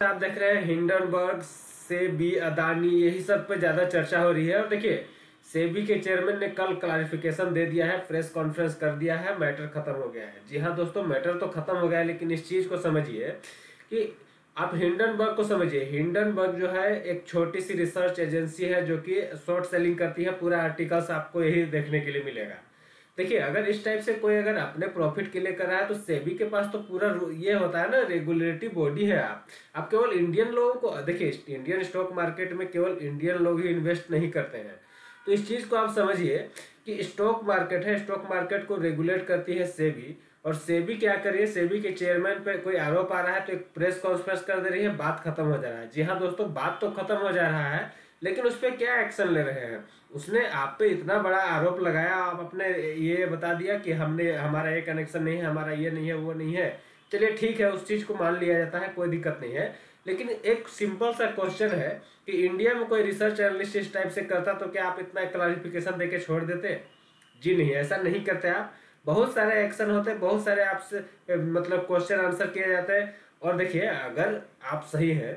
आप देख रहे हैं हिंडनबर्ग, सेबी, अदानी, यही सब पे ज्यादा चर्चा हो रही है। और देखिए, सेबी के चेयरमैन ने कल क्लैरिफिकेशन दे दिया है, प्रेस कॉन्फ्रेंस कर दिया है, मैटर खत्म हो गया है। जी हाँ दोस्तों, मैटर तो खत्म हो गया है, लेकिन इस चीज को समझिए कि आप हिंडनबर्ग को समझिए। हिंडनबर्ग जो है एक छोटी सी रिसर्च एजेंसी है जो कि शॉर्ट सेलिंग करती है। पूरा आर्टिकल्स आपको यही देखने के लिए मिलेगा। देखिए, अगर इस टाइप से कोई अगर अपने प्रॉफिट के लिए कर रहा है तो सेबी के पास तो पूरा ये होता है ना, रेगुलेटरी बॉडी है। आप केवल इंडियन लोगों को देखिए, इंडियन स्टॉक मार्केट में केवल इंडियन लोग ही इन्वेस्ट नहीं करते हैं। तो इस चीज को आप समझिए कि स्टॉक मार्केट है, स्टॉक मार्केट को रेगुलेट करती है सेबी। और सेबी क्या कर रही है, सेबी के चेयरमैन पे कोई आरोप आ रहा है तो एक प्रेस कॉन्फ्रेंस कर दे रही है, बात खत्म हो जा रहा है। जी हाँ दोस्तों, बात तो खत्म हो जा रहा है, लेकिन उस पर क्या एक्शन ले रहे हैं। उसने आप पे इतना बड़ा आरोप लगाया, आप अपने ये बता दिया कि हमने हमारा ये कनेक्शन नहीं है, हमारा ये नहीं है, वो नहीं है। चलिए ठीक है, उस चीज को मान लिया जाता है, कोई दिक्कत नहीं है। लेकिन एक सिंपल सा क्वेश्चन है कि इंडिया में कोई रिसर्च एनालिस्ट इस टाइप से करता तो क्या आप इतना क्लैरिफिकेशन देके छोड़ देते? जी नहीं, ऐसा नहीं करते आप। बहुत सारे एक्शन होते हैं, बहुत सारे आपसे मतलब क्वेश्चन आंसर किए जाते हैं। और देखिए, अगर आप सही है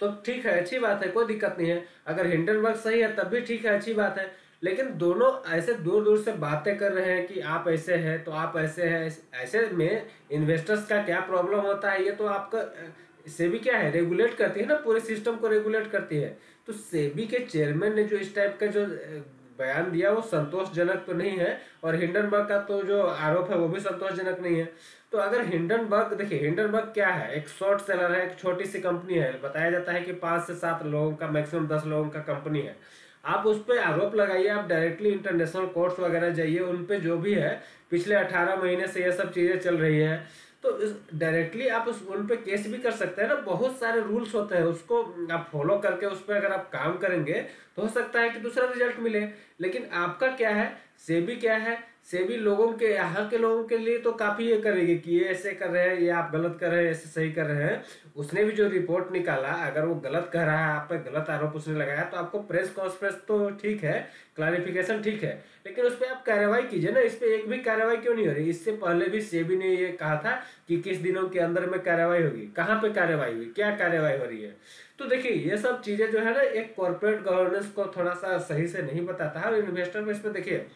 तो ठीक है, अच्छी बात है, कोई दिक्कत नहीं है। अगर हिंडनबर्ग सही है तब भी ठीक है, अच्छी बात है। लेकिन दोनों ऐसे दूर दूर से बातें कर रहे हैं कि आप ऐसे हैं तो आप ऐसे हैं। ऐसे में इन्वेस्टर्स का क्या प्रॉब्लम होता है, ये तो आपका सेबी क्या है, रेगुलेट करती है ना, पूरे सिस्टम को रेगुलेट करती है। तो सेबी के चेयरमैन ने जो इस टाइप का जो बयान दिया वो संतोषजनक तो नहीं है। और हिंडनबर्ग का तो जो आरोप है वो भी संतोषजनक नहीं है। तो अगर हिंडनबर्ग, देखिए हिंडनबर्ग क्या है, एक शॉर्ट सेलर है, एक छोटी सी कंपनी है। बताया जाता है कि 5 से 7 लोगों का, मैक्सिमम 10 लोगों का कंपनी है। आप उस पर आरोप लगाइए, आप डायरेक्टली इंटरनेशनल कोर्ट्स वगैरह जाइए, उन पे जो भी है पिछले 18 महीने से ये सब चीजें चल रही है। तो डायरेक्टली आप उस उन पे केस भी कर सकते हैं ना। बहुत सारे रूल्स होते हैं, उसको आप फॉलो करके उस पर अगर आप काम करेंगे तो हो सकता है कि दूसरा रिजल्ट मिले। लेकिन आपका क्या है, सेबी क्या है, सेबी लोगों के, यहाँ के लोगों के लिए तो काफी ये करेगी कि ये ऐसे कर रहे हैं, ये आप गलत कर रहे हैं, ऐसे सही कर रहे हैं। उसने भी जो रिपोर्ट निकाला, अगर वो गलत कह रहा है, आप पे गलत आरोप उसने लगाया, तो आपको प्रेस कॉन्फ्रेंस तो ठीक है, क्लैरिफिकेशन ठीक है, लेकिन उस पर आप कार्रवाई कीजिए ना। इस पे एक भी कार्रवाई क्यों नहीं हो रही? इससे पहले भी सेबी ने ये कहा था कि किस दिनों के अंदर में कार्रवाई होगी। कहाँ पे कार्रवाई हुई, क्या कार्रवाई हो रही है? तो देखिए, ये सब चीजें जो है ना, एक कॉर्पोरेट गवर्नेंस को थोड़ा सा सही से नहीं बताता है। और इन्वेस्टर में इसमें देखिए,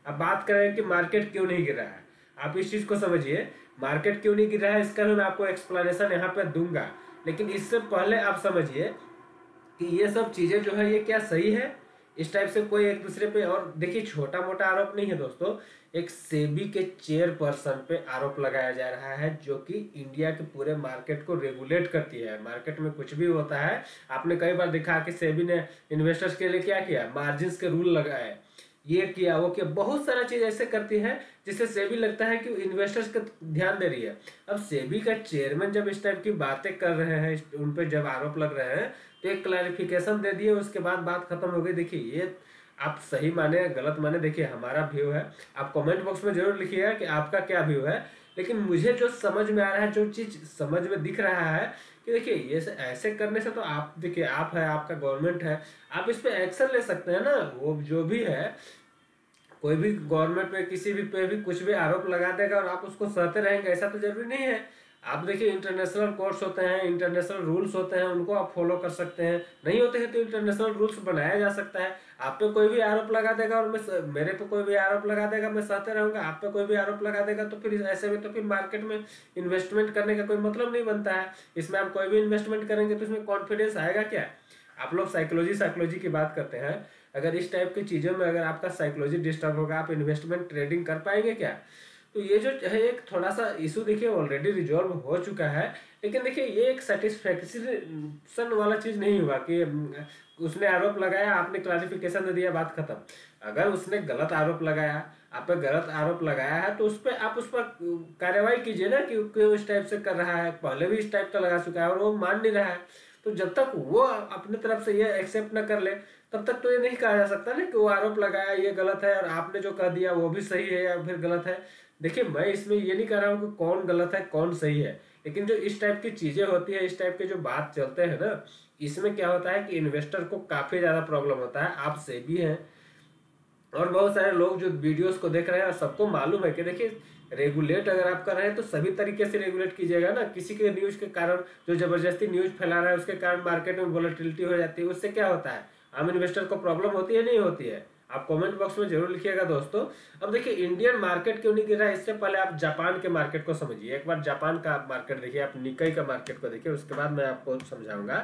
अब बात करें कि मार्केट क्यों नहीं गिर रहा है, आप इस चीज को समझिए। मार्केट क्यों नहीं गिर रहा है इसका भी मैं आपको एक्सप्लेनेशन यहाँ पे दूंगा। लेकिन इससे पहले आप समझिए कि ये सब चीजें जो है ये क्या सही है? इस टाइप से कोई एक दूसरे पे, और देखिए छोटा मोटा आरोप नहीं है दोस्तों, एक सेबी के चेयरपर्सन पे आरोप लगाया जा रहा है, जो कि इंडिया के पूरे मार्केट को रेगुलेट करती है। मार्केट में कुछ भी होता है, आपने कई बार देखा कि सेबी ने इन्वेस्टर्स के लिए क्या किया, मार्जिन के रूल लगाए, ये किया, वो किया, बहुत सारा चीज ऐसे करती है जिससे सेबी लगता है कि इन्वेस्टर्स का ध्यान दे रही है। अब सेबी का चेयरमैन जब इस टाइप की बातें कर रहे हैं, उन पे जब आरोप लग रहे हैं, तो एक क्लैरिफिकेशन दे दिए, उसके बाद बात खत्म हो गई। देखिए, ये आप सही माने गलत माने, देखिए हमारा व्यू है, आप कमेंट बॉक्स में जरूर लिखिएगा कि आपका क्या व्यू है। लेकिन मुझे जो समझ में आ रहा है, जो चीज समझ में दिख रहा है कि देखिए, ये ऐसे करने से तो आप देखिए, आप है, आपका गवर्नमेंट है, आप इस पे एक्शन ले सकते हैं ना। वो जो भी है, कोई भी गवर्नमेंट पे किसी भी पे भी कुछ भी आरोप लगा देगा और आप उसको सहते रहेंगे, ऐसा तो जरूरी नहीं है। आप देखिए, इंटरनेशनल कोर्ट्स होते हैं, इंटरनेशनल रूल्स होते हैं, उनको आप फॉलो कर सकते हैं। नहीं होते हैं तो इंटरनेशनल रूल्स बनाया जा सकता है। आप पे कोई भी आरोप लगा देगा और मेरे पे कोई भी आरोप लगा देगा, मैं सहते रहूंगा। आप पे कोई भी आरोप लगा देगा तो फिर ऐसे में तो फिर मार्केट में इन्वेस्टमेंट करने का कोई मतलब नहीं बनता है। इसमें आप कोई भी इन्वेस्टमेंट करेंगे तो इसमें कॉन्फिडेंस आएगा क्या? आप लोग साइकोलॉजी साइकोलॉजी की बात करते हैं, अगर इस टाइप की चीज़ों में अगर आपका साइकोलॉजी डिस्टर्ब होगा, आप इन्वेस्टमेंट ट्रेडिंग कर पाएंगे क्या? तो ये जो है एक थोड़ा सा इशू देखिए ऑलरेडी रिजॉल्व हो चुका है। लेकिन देखिए, ये एक सेटिस्फेक्शन वाला चीज़ नहीं हुआ कि उसने आरोप लगाया, आपने क्लैरिफिकेशन दे दिया, बात खत्म। अगर उसने गलत आरोप लगाया, आप पे गलत आरोप लगाया है, तो उस पर आप उस पर कार्रवाई कीजिए ना कि क्यों इस टाइप से कर रहा है। पहले भी इस टाइप का लगा चुका है और वो मान नहीं रहा है। तो जब तक वो अपने तरफ से ये एक्सेप्ट ना कर ले, तब तक तो ये नहीं कहा जा सकता ना कि वो आरोप लगाया ये गलत है और आपने जो कह दिया वो भी सही है या फिर गलत है। देखिए, मैं इसमें ये नहीं कह रहा हूँ कि कौन गलत है कौन सही है, लेकिन जो इस टाइप की चीजें होती है, इस टाइप के जो बात चलते हैं ना, इसमें क्या होता है कि इन्वेस्टर को काफी ज्यादा प्रॉब्लम होता है। आप से भी हैं और बहुत सारे लोग जो वीडियोस को देख रहे हैं, और सबको मालूम है कि देखिए, रेगुलेट अगर आप कर रहे हैं तो सभी तरीके से रेगुलेट कीजिएगा ना। किसी के न्यूज़ के कारण जो जबरदस्ती न्यूज़ फैला रहा है उसके कारण मार्केट में वोलेटिलिटी हो जाती है, उससे क्या होता है, आम इन्वेस्टर को प्रॉब्लम होती है नहीं होती है? आप कमेंट बॉक्स में जरूर लिखिएगा दोस्तों। अब देखिए इंडियन मार्केट क्यों नहीं गिर रहा है, इससे पहले आप जापान के मार्केट को समझिए। एक बार जापान का मार्केट देखिए, आप निकाई का मार्केट को देखिए, उसके बाद मैं आपको समझाऊंगा।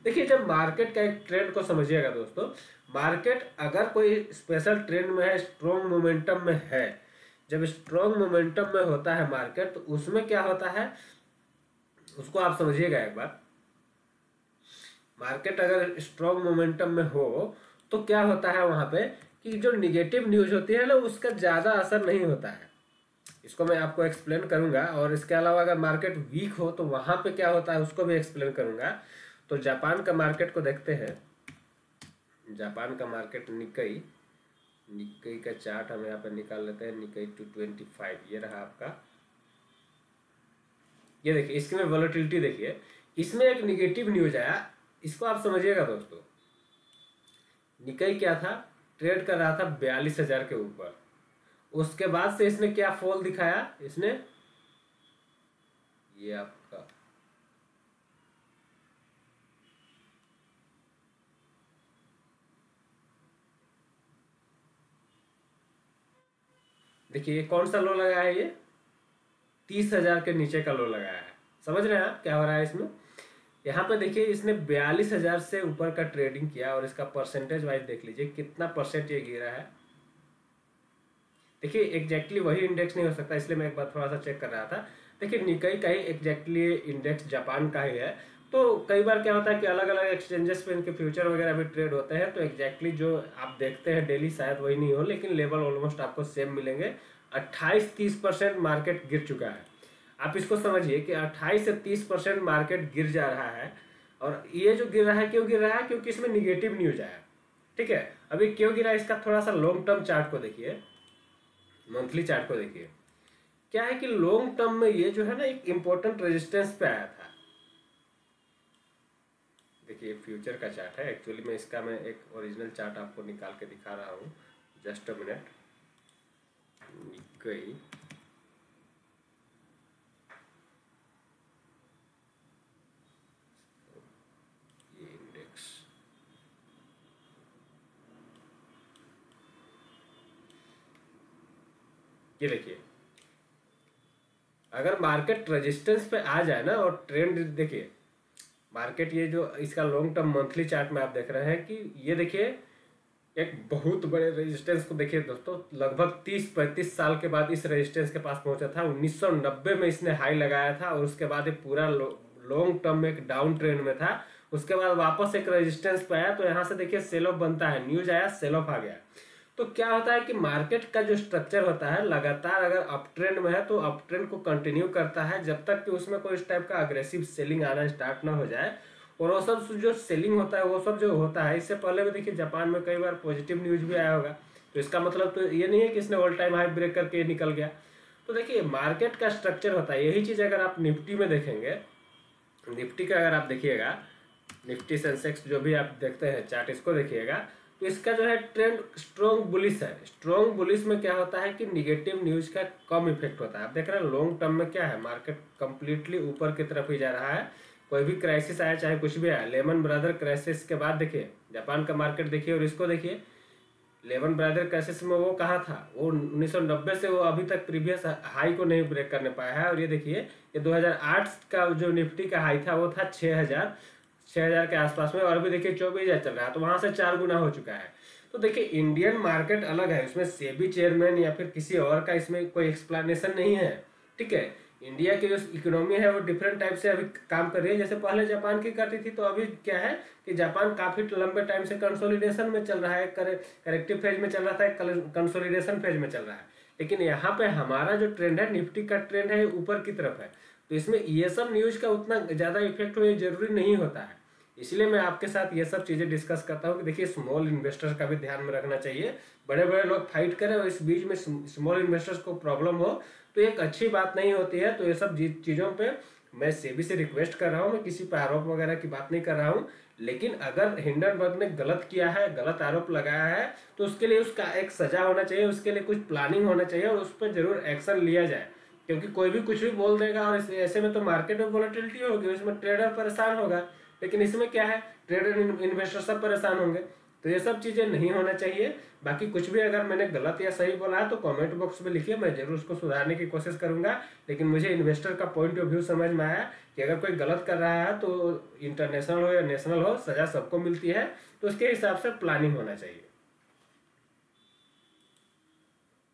देखिए जब मार्केट का एक ट्रेंड को समझिएगा दोस्तों, मार्केट अगर कोई स्पेशल ट्रेंड में है, स्ट्रॉन्ग मोमेंटम में है, जब स्ट्रॉन्ग मोमेंटम में होता है मार्केट, तो उसमें क्या होता है उसको आप समझिएगा एक बार। मार्केट अगर स्ट्रॉन्ग मोमेंटम में हो तो क्या होता है वहां पे कि जो निगेटिव न्यूज होती है ना उसका ज्यादा असर नहीं होता है। इसको मैं आपको एक्सप्लेन करूंगा, और इसके अलावा अगर मार्केट वीक हो तो वहां पे क्या होता है उसको भी एक्सप्लेन करूंगा। तो जापान का मार्केट को देखते हैं। जापान का मार्केट निकाई, निकाई का चार्ट हम यहाँ पे निकाल लेते हैं। निकाई 225 ये रहा आपका। ये देखिए इसमें वोलेटिलिटी देखिए, इसमें एक निगेटिव न्यूज आया, इसको आप समझिएगा दोस्तों। निकाई क्या था, ट्रेड कर रहा था 42,000 के ऊपर। उसके बाद से इसने क्या फॉल दिखाया, इसने ये आपका देखिए ये कौन सा लो लगाया है, ये 30,000 के नीचे का लो लगाया है। समझ रहे हैं आप क्या हो रहा है इसमें? यहाँ पे देखिए इसने 42,000 से ऊपर का ट्रेडिंग किया, और इसका परसेंटेज वाइज देख लीजिए कितना परसेंट ये गिरा है। देखिए एग्जैक्टली वही इंडेक्स नहीं हो सकता, इसलिए मैं एक बार थोड़ा सा चेक कर रहा था। देखिए निकाई का ही एग्जैक्टली इंडेक्स जापान का ही है। तो कई बार क्या होता है कि अलग अलग एक्सचेंजेस पे इनके फ्यूचर वगैरह भी ट्रेड होते हैं, तो एग्जैक्टली जो आप देखते हैं डेली शायद वही नहीं हो, लेकिन लेवल ऑलमोस्ट आपको सेम मिलेंगे। 28-30% मार्केट गिर चुका है। आप इसको समझिए कि 28 से 30% मार्केट गिर जा रहा है। और ये जो गिर रहा है क्यों गिर रहा है, क्योंकि इसमें निगेटिव न्यूज आया। ठीक है, अभी क्यों गिरा इसका थोड़ा सा लॉन्ग टर्म चार्ट को देखिए, मंथली चार्ट को देखिए। क्या है कि लॉन्ग टर्म में ये जो है ना एक इंपॉर्टेंट रेजिस्टेंस पे आया था। देखिए फ्यूचर का चार्ट है, एक्चुअली मैं इसका मैं एक ओरिजिनल चार्ट आपको निकाल के दिखा रहा हूँ, जस्ट अ मिनट। निकाई ये इंडेक्स, ये देखिए अगर मार्केट रेजिस्टेंस पे आ जाए ना, और ट्रेंड देखिए मार्केट ये जो इसका लॉन्ग टर्म मंथली चार्ट में आप देख रहे हैं कि ये देखिए एक बहुत बड़े रेजिस्टेंस को देखिए दोस्तों, लगभग 30-35 साल के बाद इस रेजिस्टेंस के पास पहुंचा था। 1990 में इसने हाई लगाया था, और उसके बाद ये पूरा लॉन्ग टर्म में एक डाउन ट्रेंड में था। उसके बाद वापस एक रेजिस्टेंस पे आया, तो यहाँ से देखिए सेल ऑफ बनता है, न्यूज आया सेल ऑफ आ गया। तो क्या होता है कि मार्केट का जो स्ट्रक्चर होता है, लगातार अगर अप ट्रेंड में है तो अप ट्रेंड को कंटिन्यू करता है जब तक कि उसमें कोई इस टाइप का अग्रेसिव सेलिंग आना स्टार्ट ना हो जाए। और वो सब जो सेलिंग होता है वो सब जो होता है, इससे पहले भी देखिए जापान में कई बार पॉजिटिव न्यूज भी आया होगा। तो इसका मतलब तो ये नहीं है कि इसने ऑल टाइम हाई ब्रेक करके निकल गया। तो देखिए मार्केट का स्ट्रक्चर होता है, यही चीज़ अगर आप निफ्टी में देखेंगे, निफ्टी का अगर आप देखिएगा, निफ्टी सेंसेक्स जो भी आप देखते हैं चार्ट, इसको देखिएगा तो इसका जो है ट्रेंड स्ट्रॉन्ग बुलिश है। स्ट्रॉन्ग बुलिश में क्या होता है कि निगेटिव न्यूज का कम इफेक्ट होता है। आप देख रहे हैं लॉन्ग टर्म में क्या है, मार्केट कंप्लीटली ऊपर की तरफ ही जा रहा है। कोई भी क्राइसिस आया चाहे कुछ भी आया, लेमन ब्रदर क्राइसिस के बाद देखिए जापान का मार्केट देखिए, और इसको देखिए लेमन ब्रदर क्राइसिस में वो कहाँ था, वो 1990 से वो अभी तक प्रीवियस हाई को नहीं ब्रेक करने पाया है। और ये देखिए ये 2008 का जो निफ्टी का हाई था वो था 6,000 के आसपास में, और अभी देखिए 24,000 चल रहा है, तो वहां से 4 गुना हो चुका है। तो देखिए इंडियन मार्केट अलग है, उसमें सेबी चेयरमैन या फिर किसी और का इसमें कोई एक्सप्लेनेशन नहीं है। ठीक है, इंडिया की जो इकोनॉमी है वो डिफरेंट टाइप से अभी काम कर रही है। जैसे पहले जापान की करती थी, तो अभी क्या है कि जापान काफी लंबे टाइम से कंसोलिडेशन में चल रहा है, करेक्टिव फेज में चल रहा था, कंसोलिडेशन फेज में चल रहा है। लेकिन यहाँ पे हमारा जो ट्रेंड है, निफ्टी का ट्रेंड है, ऊपर की तरफ है। तो इसमें ये सब न्यूज का उतना ज्यादा इफेक्ट हो ये जरूरी नहीं होता है। इसलिए मैं आपके साथ ये सब चीजें डिस्कस करता हूँ कि देखिए स्मॉल इन्वेस्टर्स का भी ध्यान में रखना चाहिए। बड़े बड़े लोग फाइट करें और इस बीच में स्मॉल इन्वेस्टर्स को प्रॉब्लम हो तो एक अच्छी बात नहीं होती है। तो ये सब चीज़ों पे मैं सेबी से रिक्वेस्ट कर रहा हूँ, मैं किसी पे आरोप वगैरह की बात नहीं कर रहा हूँ। लेकिन अगर हिंडनबर्ग ने गलत किया है, गलत आरोप लगाया है, तो उसके लिए उसका एक सजा होना चाहिए, उसके लिए कुछ प्लानिंग होना चाहिए और उस पर जरूर एक्शन लिया जाए। क्योंकि कोई भी कुछ भी बोल देगा और ऐसे में तो मार्केट में वोलेटिलिटी होगी, इसमें ट्रेडर परेशान होगा। लेकिन इसमें क्या है, ट्रेडर इन्वेस्टर सब परेशान होंगे। तो ये सब चीज़ें नहीं होना चाहिए। बाकी कुछ भी अगर मैंने गलत या सही बोला है तो कमेंट बॉक्स में लिखिए, मैं जरूर उसको सुधारने की कोशिश करूंगा। लेकिन मुझे इन्वेस्टर का पॉइंट ऑफ व्यू समझ में आया कि अगर कोई गलत कर रहा है तो इंटरनेशनल हो या नेशनल हो, सजा सबको मिलती है, तो उसके हिसाब से प्लानिंग होना चाहिए।